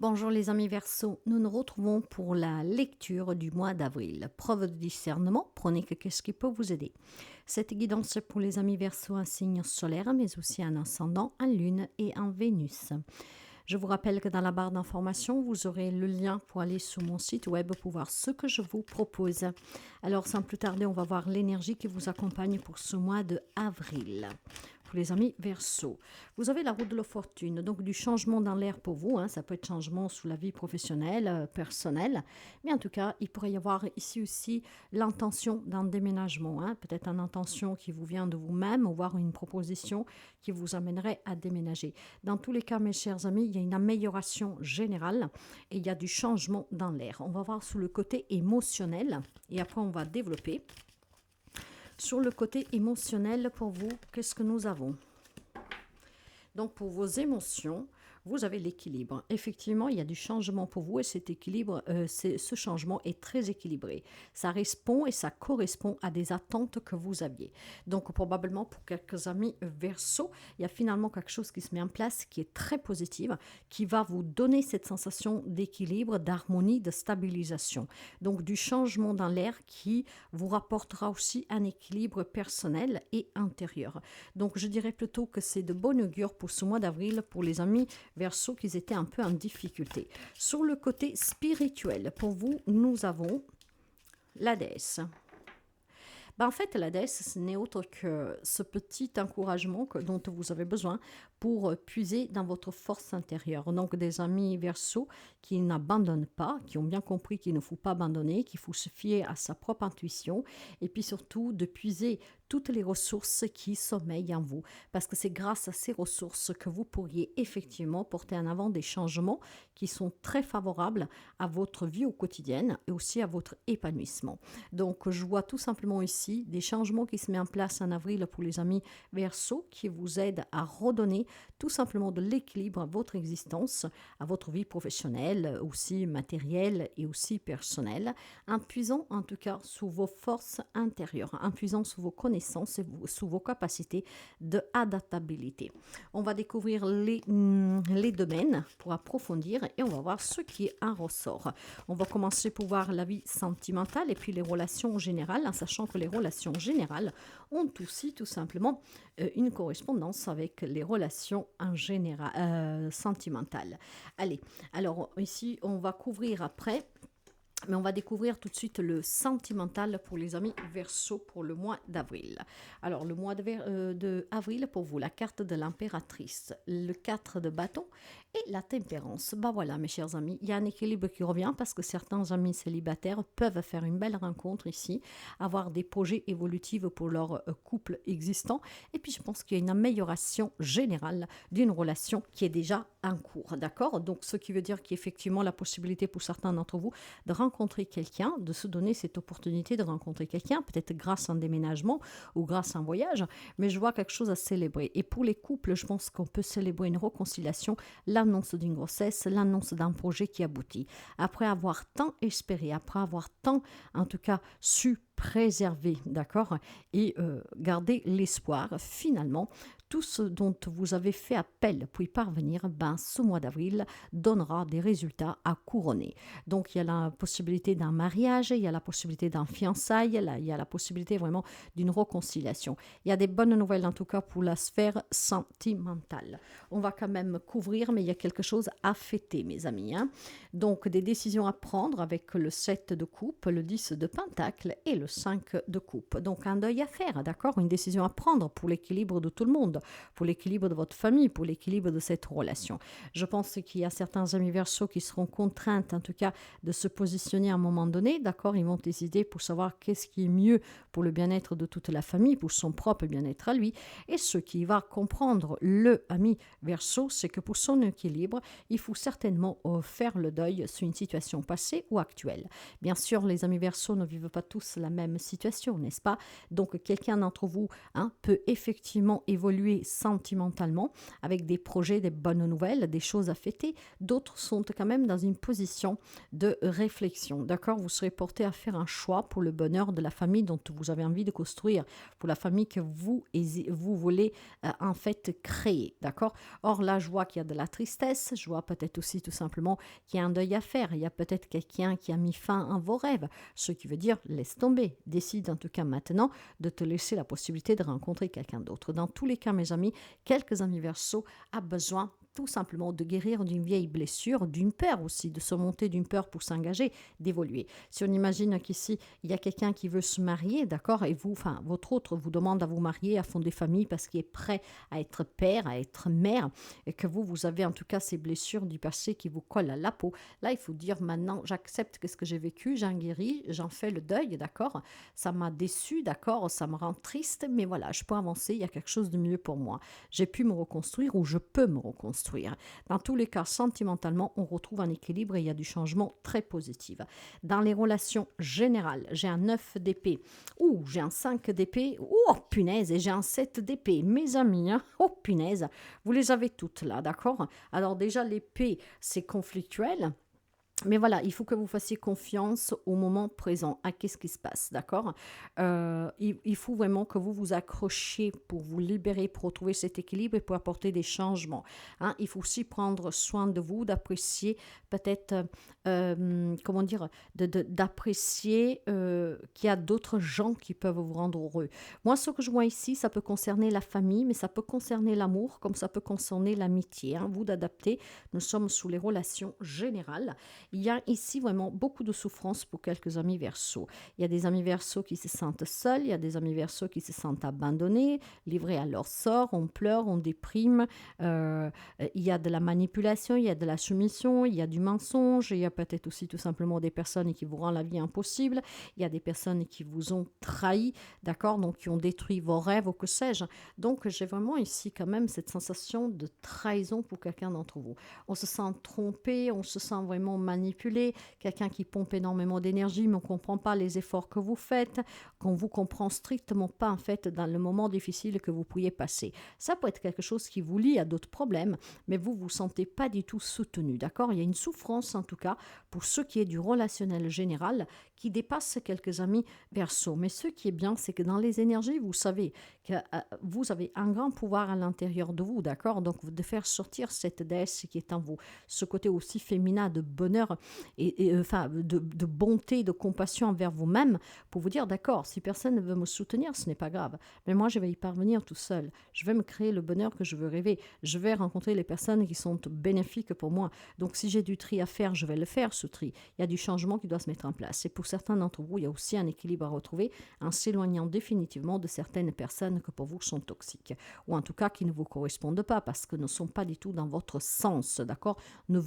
Bonjour les amis Verseaux, nous nous retrouvons pour la lecture du mois d'avril. Preuve de discernement, prenez qu'est-ce qui peut vous aider. Cette guidance est pour les amis Verseaux, un signe solaire, mais aussi un ascendant, un lune et un Vénus. Je vous rappelle que dans la barre d'information, vous aurez le lien pour aller sur mon site web pour voir ce que je vous propose. Alors sans plus tarder, on va voir l'énergie qui vous accompagne pour ce mois de avril. Pour les amis Verseau, vous avez la roue de la fortune, donc du changement dans l'air pour vous, ça peut être changement sous la vie professionnelle, personnelle, mais en tout cas, il pourrait y avoir ici aussi l'intention d'un déménagement, peut-être une intention qui vous vient de vous-même, ou voir une proposition qui vous amènerait à déménager. Dans tous les cas, mes chers amis, il y a une amélioration générale et il y a du changement dans l'air. On va voir sous le côté émotionnel et après on va développer. Sur le côté émotionnel, pour vous, qu'est-ce que nous avons? Donc, pour vos émotions, vous avez l'équilibre. Effectivement, il y a du changement pour vous et cet équilibre, ce changement est très équilibré. Ça répond et ça correspond à des attentes que vous aviez. Donc, probablement pour quelques amis Verseau, il y a finalement quelque chose qui se met en place qui est très positive, qui va vous donner cette sensation d'équilibre, d'harmonie, de stabilisation. Donc, du changement dans l'air qui vous rapportera aussi un équilibre personnel et intérieur. Donc, je dirais plutôt que c'est de bon augure pour ce mois d'avril pour les amis Verseau qui étaient un peu en difficulté. Sur le côté spirituel, pour vous, nous avons la déesse. En fait, la déesse, ce n'est autre que ce petit encouragement dont vous avez besoin pour puiser dans votre force intérieure. Donc, des amis Verseau qui n'abandonnent pas, qui ont bien compris qu'il ne faut pas abandonner, qu'il faut se fier à sa propre intuition, et puis surtout de puiser toutes les ressources qui sommeillent en vous. Parce que c'est grâce à ces ressources que vous pourriez effectivement porter en avant des changements qui sont très favorables à votre vie au quotidien et aussi à votre épanouissement. Donc, je vois tout simplement ici des changements qui se mettent en place en avril pour les amis Verseau qui vous aident à redonner tout simplement de l'équilibre à votre existence, à votre vie professionnelle, aussi matérielle et aussi personnelle, en puisant en tout cas sous vos forces intérieures, en puisant sous vos connaissances et sous vos capacités d'adaptabilité. On va découvrir les domaines pour approfondir et on va voir ce qui en ressort. On va commencer pour voir la vie sentimentale et puis les relations générales, en sachant que les relations générales ont aussi tout simplement une correspondance avec les relations en général sentimentales. Allez, alors ici on va couvrir après. Mais on va découvrir tout de suite le sentimental pour les amis Verseau pour le mois d'avril. Alors, le mois de avril, pour vous, la carte de l'impératrice, le 4 de bâton et la tempérance. Voilà, mes chers amis, il y a un équilibre qui revient parce que certains amis célibataires peuvent faire une belle rencontre ici, avoir des projets évolutifs pour leur couple existant. Et puis, je pense qu'il y a une amélioration générale d'une relation qui est déjà en cours, d'accord? Donc, ce qui veut dire qu'effectivement, la possibilité pour certains d'entre vous de rencontrer quelqu'un, de se donner cette opportunité de rencontrer quelqu'un, peut-être grâce à un déménagement ou grâce à un voyage, mais je vois quelque chose à célébrer. Et pour les couples, je pense qu'on peut célébrer une réconciliation, l'annonce d'une grossesse, l'annonce d'un projet qui aboutit. Après avoir tant espéré, après avoir tant, en tout cas, su préserver, d'accord, et garder l'espoir, finalement, tout ce dont vous avez fait appel pour y parvenir, ce mois d'avril donnera des résultats à couronner. Donc, il y a la possibilité d'un mariage, il y a la possibilité d'un fiançailles, il y a la possibilité vraiment d'une réconciliation. Il y a des bonnes nouvelles en tout cas pour la sphère sentimentale. On va quand même couvrir, mais il y a quelque chose à fêter, mes amis. Donc, des décisions à prendre avec le 7 de coupe, le 10 de pentacle et le 5 de coupe. Donc, un deuil à faire, d'accord? Une décision à prendre pour l'équilibre de tout le monde, pour l'équilibre de votre famille, pour l'équilibre de cette relation. Je pense qu'il y a certains amis Verseau qui seront contraintes, en tout cas, de se positionner à un moment donné, d'accord? Ils vont décider pour savoir qu'est-ce qui est mieux pour le bien-être de toute la famille, pour son propre bien-être à lui. Et ce qui va comprendre le ami Verseau, c'est que pour son équilibre, il faut certainement faire le deuil sur une situation passée ou actuelle. Bien sûr, les amis Verseau ne vivent pas tous la même situation, n'est-ce pas? Donc, quelqu'un d'entre vous peut effectivement évoluer évoluer sentimentalement avec des projets, des bonnes nouvelles, des choses à fêter. D'autres sont quand même dans une position de réflexion. D'accord? Vous serez porté à faire un choix pour le bonheur de la famille dont vous avez envie de construire, pour la famille que vous voulez en fait créer. D'accord? Or là, je vois qu'il y a de la tristesse, je vois peut-être aussi tout simplement qu'il y a un deuil à faire. Il y a peut-être quelqu'un qui a mis fin à vos rêves, ce qui veut dire laisse tomber. Décide en tout cas maintenant de te laisser la possibilité de rencontrer quelqu'un d'autre. Dans tous les cas, mes amis, quelques amis Verseaux a besoin tout simplement de guérir d'une vieille blessure, d'une peur aussi, de surmonter d'une peur pour s'engager, d'évoluer. Si on imagine qu'ici, il y a quelqu'un qui veut se marier, d'accord, et vous, enfin, votre autre vous demande à vous marier, à fonder famille parce qu'il est prêt à être père, à être mère, et que vous avez en tout cas ces blessures du passé qui vous collent à la peau, là, il faut dire maintenant, j'accepte ce que j'ai vécu, j'en guéris, j'en fais le deuil, d'accord, ça m'a déçu, d'accord, ça me rend triste, mais voilà, je peux avancer, il y a quelque chose de mieux pour moi. J'ai pu me reconstruire ou je peux me reconstruire. Dans tous les cas, sentimentalement, on retrouve un équilibre et il y a du changement très positif. Dans les relations générales, j'ai un 9 d'épée, ou j'ai un 5 d'épée, oh punaise, et j'ai un 7 d'épée. Mes amis, hein, oh punaise, vous les avez toutes là, d'accord? Alors déjà, l'épée, c'est conflictuel. Mais voilà, il faut que vous fassiez confiance au moment présent, à qu'est-ce qui se passe, d'accord? Il faut vraiment que vous vous accrochiez pour vous libérer, pour retrouver cet équilibre et pour apporter des changements. Hein. Il faut aussi prendre soin de vous, d'apprécier peut-être, comment dire, d'apprécier qu'il y a d'autres gens qui peuvent vous rendre heureux. Moi, ce que je vois ici, ça peut concerner la famille, mais ça peut concerner l'amour, comme ça peut concerner l'amitié. Hein. Vous d'adapter, nous sommes sous les relations générales. Il y a ici vraiment beaucoup de souffrance pour quelques amis Verseaux. Il y a des amis Verseaux qui se sentent seuls, il y a des amis Verseaux qui se sentent abandonnés, livrés à leur sort, on pleure, on déprime, il y a de la manipulation, il y a de la soumission, il y a du mensonge, il y a peut-être aussi tout simplement des personnes qui vous rendent la vie impossible, il y a des personnes qui vous ont trahi, d'accord, donc qui ont détruit vos rêves ou que sais-je. Donc j'ai vraiment ici quand même cette sensation de trahison pour quelqu'un d'entre vous. On se sent trompé, on se sent vraiment manipulé, quelqu'un qui pompe énormément d'énergie, mais on ne comprend pas les efforts que vous faites, qu'on ne vous comprend strictement pas en fait dans le moment difficile que vous pourriez passer. Ça peut être quelque chose qui vous lie à d'autres problèmes, mais vous ne vous sentez pas du tout soutenu, d'accord? Il y a une souffrance en tout cas pour ce qui est du relationnel général qui dépasse quelques amis Verseaux. Mais ce qui est bien, c'est que dans les énergies, vous savez que vous avez un grand pouvoir à l'intérieur de vous, d'accord? Donc de faire sortir cette déesse qui est en vous, ce côté aussi féminin de bonheur enfin de bonté, de compassion envers vous-même, pour vous dire d'accord, si personne ne veut me soutenir, ce n'est pas grave, mais moi je vais y parvenir tout seul. Je vais me créer le bonheur que je veux rêver. Je vais rencontrer les personnes qui sont bénéfiques pour moi. Donc si j'ai du tri à faire, je vais le faire, ce tri. Il y a du changement qui doit se mettre en place. Et pour certains d'entre vous, il y a aussi un équilibre à retrouver en s'éloignant définitivement de certaines personnes que pour vous sont toxiques, ou en tout cas qui ne vous correspondent pas, parce que ne sont pas du tout dans votre sens, d'accord? Ne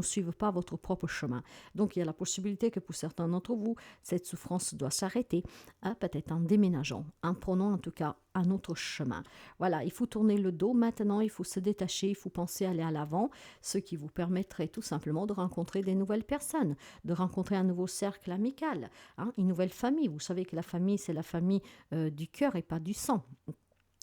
suivent pas votre propre chemin. Donc il y a la possibilité que pour certains d'entre vous, cette souffrance doit s'arrêter, hein, peut-être en déménageant, en prenant en tout cas un autre chemin. Voilà, il faut tourner le dos maintenant, il faut se détacher, il faut penser à aller à l'avant, ce qui vous permettrait tout simplement de rencontrer des nouvelles personnes, de rencontrer un nouveau cercle amical, hein, une nouvelle famille. Vous savez que la famille, c'est la famille du cœur et pas du sang.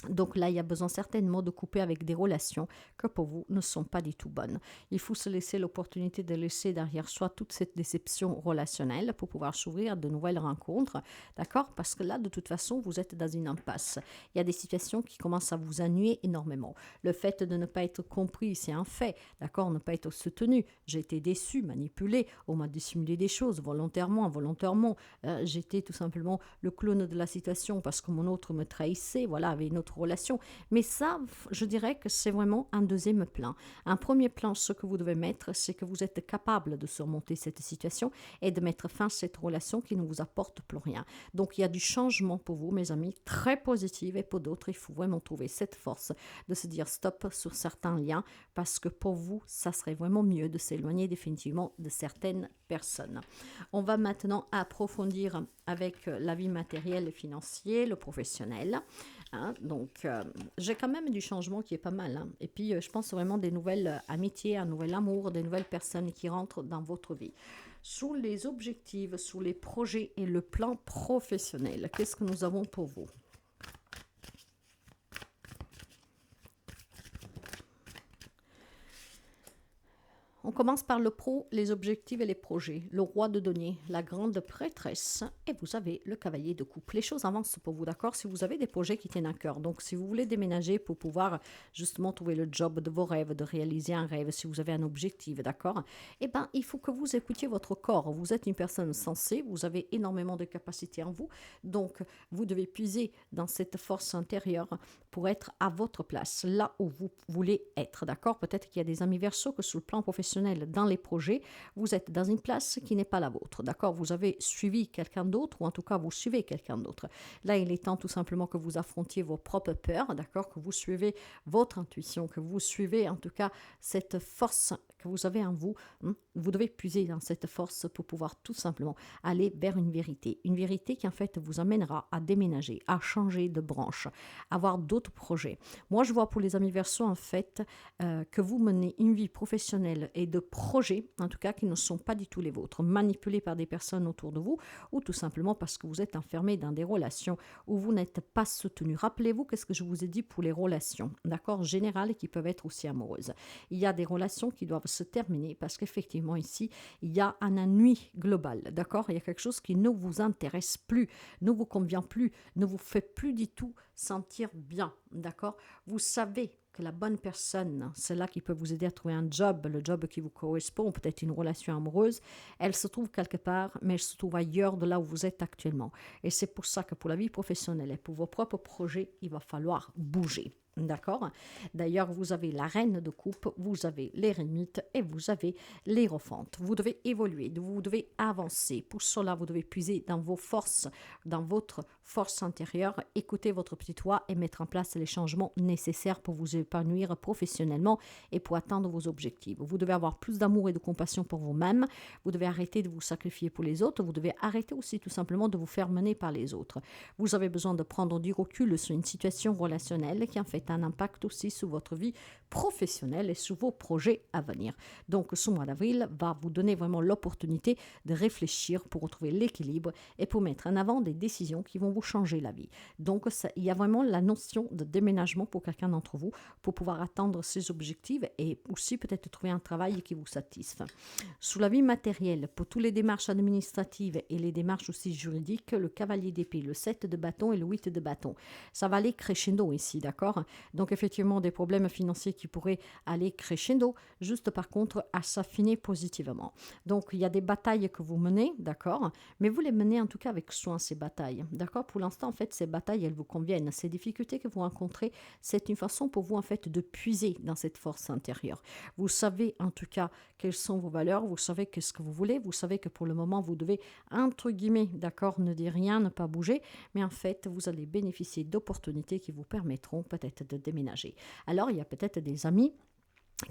Donc là, il y a besoin certainement de couper avec des relations que pour vous ne sont pas du tout bonnes. Il faut se laisser l'opportunité de laisser derrière soi toute cette déception relationnelle pour pouvoir s'ouvrir à de nouvelles rencontres, d'accord? Parce que là, de toute façon, vous êtes dans une impasse. Il y a des situations qui commencent à vous ennuyer énormément. Le fait de ne pas être compris, c'est un fait, d'accord? Ne pas être soutenu. J'ai été déçu, manipulé, on m'a dissimulé des choses volontairement, involontairement. J'étais tout simplement le clown de la situation parce que mon autre me trahissait, voilà, avait une autre relation. Mais ça, je dirais que c'est vraiment un deuxième plan. Un premier plan, ce que vous devez mettre, c'est que vous êtes capable de surmonter cette situation et de mettre fin à cette relation qui ne vous apporte plus rien. Donc, il y a du changement pour vous, mes amis, très positif, et pour d'autres, il faut vraiment trouver cette force de se dire stop sur certains liens parce que pour vous, ça serait vraiment mieux de s'éloigner définitivement de certaines personnes. On va maintenant approfondir avec la vie matérielle et financière, le professionnel. Hein, donc, j'ai quand même du changement qui est pas mal. Hein. Et puis, je pense vraiment des nouvelles amitiés, un nouvel amour, des nouvelles personnes qui rentrent dans votre vie. Sous les objectifs, sous les projets et le plan professionnel, qu'est-ce que nous avons pour vous? On commence par le pro, les objectifs et les projets. Le roi de denier, la grande prêtresse et vous avez le cavalier de coupe. Les choses avancent pour vous, d'accord? Si vous avez des projets qui tiennent à cœur, donc si vous voulez déménager pour pouvoir justement trouver le job de vos rêves, de réaliser un rêve, si vous avez un objectif, d'accord? Eh bien, il faut que vous écoutiez votre corps. Vous êtes une personne sensée, vous avez énormément de capacités en vous, donc vous devez puiser dans cette force intérieure pour être à votre place, là où vous voulez être, d'accord? Peut-être qu'il y a des amis Verseaux que sur le plan professionnel, dans les projets, vous êtes dans une place qui n'est pas la vôtre, d'accord? Vous avez suivi quelqu'un d'autre, ou en tout cas, vous suivez quelqu'un d'autre. Là, il est temps tout simplement que vous affrontiez vos propres peurs, d'accord? Que vous suivez votre intuition, que vous suivez en tout cas cette force que vous avez en vous. Vous devez puiser dans cette force pour pouvoir tout simplement aller vers une vérité qui en fait vous amènera à déménager, à changer de branche, avoir d'autres projets. Moi, je vois pour les amis Verseaux en fait que vous menez une vie professionnelle et de projets, en tout cas qui ne sont pas du tout les vôtres, manipulés par des personnes autour de vous ou tout simplement parce que vous êtes enfermé dans des relations où vous n'êtes pas soutenu. Rappelez-vous qu'est-ce que je vous ai dit pour les relations, d'accord, générales et qui peuvent être aussi amoureuses. Il y a des relations qui doivent se terminer parce qu'effectivement ici, il y a un ennui global, d'accord? Il y a quelque chose qui ne vous intéresse plus, ne vous convient plus, ne vous fait plus du tout sentir bien, d'accord? Vous savez que la bonne personne, celle-là qui peut vous aider à trouver un job, le job qui vous correspond, peut-être une relation amoureuse, elle se trouve quelque part, mais elle se trouve ailleurs de là où vous êtes actuellement. Et c'est pour ça que pour la vie professionnelle et pour vos propres projets, il va falloir bouger. D'accord? D'ailleurs, vous avez la reine de coupe, vous avez l'éremite et vous avez l'hiérophante. Vous devez évoluer, vous devez avancer. Pour cela, vous devez puiser dans vos forces, dans votre force intérieure, écouter votre petite voix et mettre en place les changements nécessaires pour vous épanouir professionnellement et pour atteindre vos objectifs. Vous devez avoir plus d'amour et de compassion pour vous-même. Vous devez arrêter de vous sacrifier pour les autres. Vous devez arrêter aussi tout simplement de vous faire mener par les autres. Vous avez besoin de prendre du recul sur une situation relationnelle qui en fait un impact aussi sur votre vie professionnelle et sur vos projets à venir. Donc ce mois d'avril va vous donner vraiment l'opportunité de réfléchir pour retrouver l'équilibre et pour mettre en avant des décisions qui vont vous changer la vie. Donc il y a vraiment la notion de déménagement pour quelqu'un d'entre vous pour pouvoir atteindre ses objectifs et aussi peut-être trouver un travail qui vous satisfait. Sous la vie matérielle, pour toutes les démarches administratives et les démarches aussi juridiques, le cavalier d'épée, le 7 de bâton et le 8 de bâton. Ça va aller crescendo ici, d'accord? Donc effectivement, des problèmes financiers qui pourraient aller crescendo, juste par contre à s'affiner positivement. Donc il y a des batailles que vous menez, d'accord, mais vous les menez en tout cas avec soin, ces batailles, d'accord. Pour l'instant, en fait, ces batailles, elles vous conviennent. Ces difficultés que vous rencontrez, c'est une façon pour vous, en fait, de puiser dans cette force intérieure. Vous savez en tout cas quelles sont vos valeurs, vous savez qu'est-ce que vous voulez, vous savez que pour le moment, vous devez, entre guillemets, d'accord, ne dire rien, ne pas bouger, mais en fait, vous allez bénéficier d'opportunités qui vous permettront peut-être de déménager. Alors, il y a peut-être des amis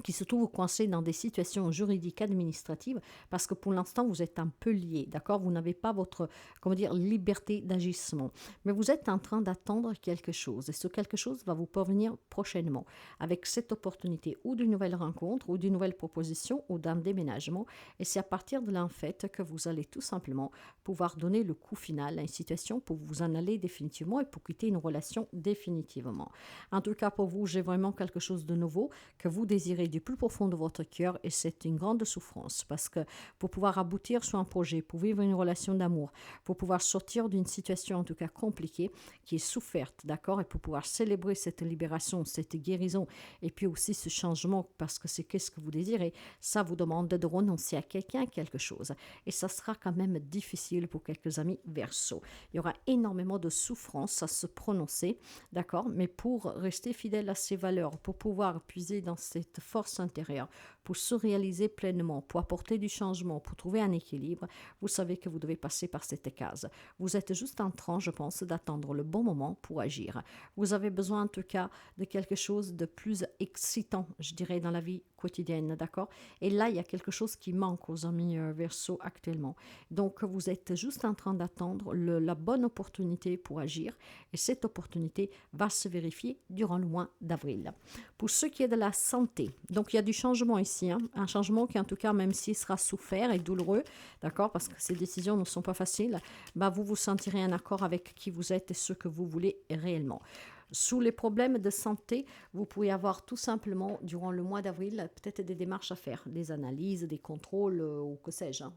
qui se trouvent coincés dans des situations juridiques administratives parce que pour l'instant vous êtes un peu liés, d'accord, vous n'avez pas votre, comment dire, liberté d'agissement, mais vous êtes en train d'attendre quelque chose et ce quelque chose va vous parvenir prochainement avec cette opportunité ou d'une nouvelle rencontre ou d'une nouvelle proposition ou d'un déménagement et c'est à partir de là en fait que vous allez tout simplement pouvoir donner le coup final à une situation pour vous en aller définitivement et pour quitter une relation définitivement. En tout cas pour vous, j'ai vraiment quelque chose de nouveau que vous désirez du plus profond de votre cœur et c'est une grande souffrance parce que pour pouvoir aboutir sur un projet, pour vivre une relation d'amour, pour pouvoir sortir d'une situation en tout cas compliquée qui est soufferte, d'accord, et pour pouvoir célébrer cette libération, cette guérison et puis aussi ce changement parce que c'est qu'est-ce que vous désirez, ça vous demande de renoncer à quelqu'un, quelque chose et ça sera quand même difficile pour quelques amis Verseaux. Il y aura énormément de souffrance à se prononcer, d'accord, mais pour rester fidèle à ses valeurs, pour pouvoir puiser dans cette force intérieure, pour se réaliser pleinement, pour apporter du changement, pour trouver un équilibre, vous savez que vous devez passer par cette case. Vous êtes juste en train, je pense, d'attendre le bon moment pour agir. Vous avez besoin en tout cas de quelque chose de plus excitant, je dirais, dans la vie quotidienne, d'accord? Et là, il y a quelque chose qui manque aux amis Verseaux actuellement. Donc, vous êtes juste en train d'attendre la bonne opportunité pour agir et cette opportunité va se vérifier durant le mois d'avril. Pour ce qui est de la santé, donc il y a du changement ici, hein, un changement qui en tout cas, même s'il sera souffert et douloureux, d'accord, parce que ces décisions ne sont pas faciles, bah, vous vous sentirez en accord avec qui vous êtes et ce que vous voulez réellement. Sous les problèmes de santé, vous pouvez avoir tout simplement, durant le mois d'avril, peut-être des démarches à faire, des analyses, des contrôles ou que sais-je, hein.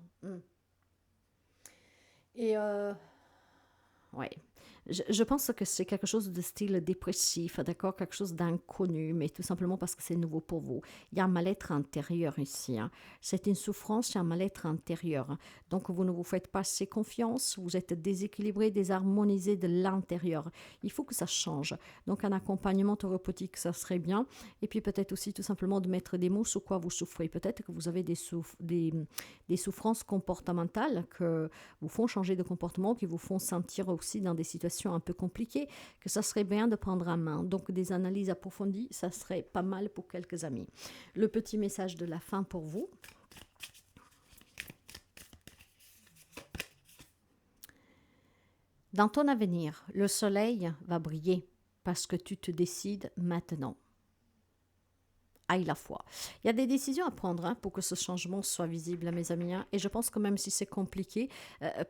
Et ouais. Je pense que c'est quelque chose de style dépressif, d'accord? Quelque chose d'inconnu, mais tout simplement parce que c'est nouveau pour vous. Il y a un mal-être intérieur ici, hein. C'est une souffrance, il y a un mal-être intérieur, hein. Donc, vous ne vous faites pas assez confiance, vous êtes déséquilibré, désharmonisé de l'intérieur. Il faut que ça change. Donc, un accompagnement thérapeutique, ça serait bien. Et puis, peut-être aussi tout simplement de mettre des mots sur quoi vous souffrez. Peut-être que vous avez des souffrances comportementales que vous font changer de comportement, qui vous font sentir aussi dans des situations un peu compliquées, que ça serait bien de prendre en main. Donc des analyses approfondies, ça serait pas mal pour quelques amis. Le petit message de la fin pour vous. Dans ton avenir, le soleil va briller parce que tu te décides maintenant. Aille la foi. Il y a des décisions à prendre, hein, pour que ce changement soit visible, mes amis, hein. Et je pense que même si c'est compliqué,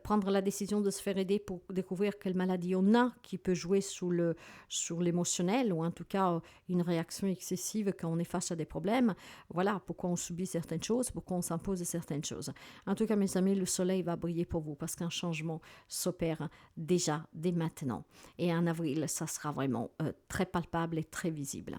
prendre la décision de se faire aider pour découvrir quelle maladie on a qui peut jouer sur l'émotionnel, ou en tout cas une réaction excessive quand on est face à des problèmes. Voilà pourquoi on subit certaines choses, pourquoi on s'impose certaines choses. En tout cas, mes amis, le soleil va briller pour vous parce qu'un changement s'opère déjà dès maintenant. Et en avril, ça sera vraiment très palpable et très visible.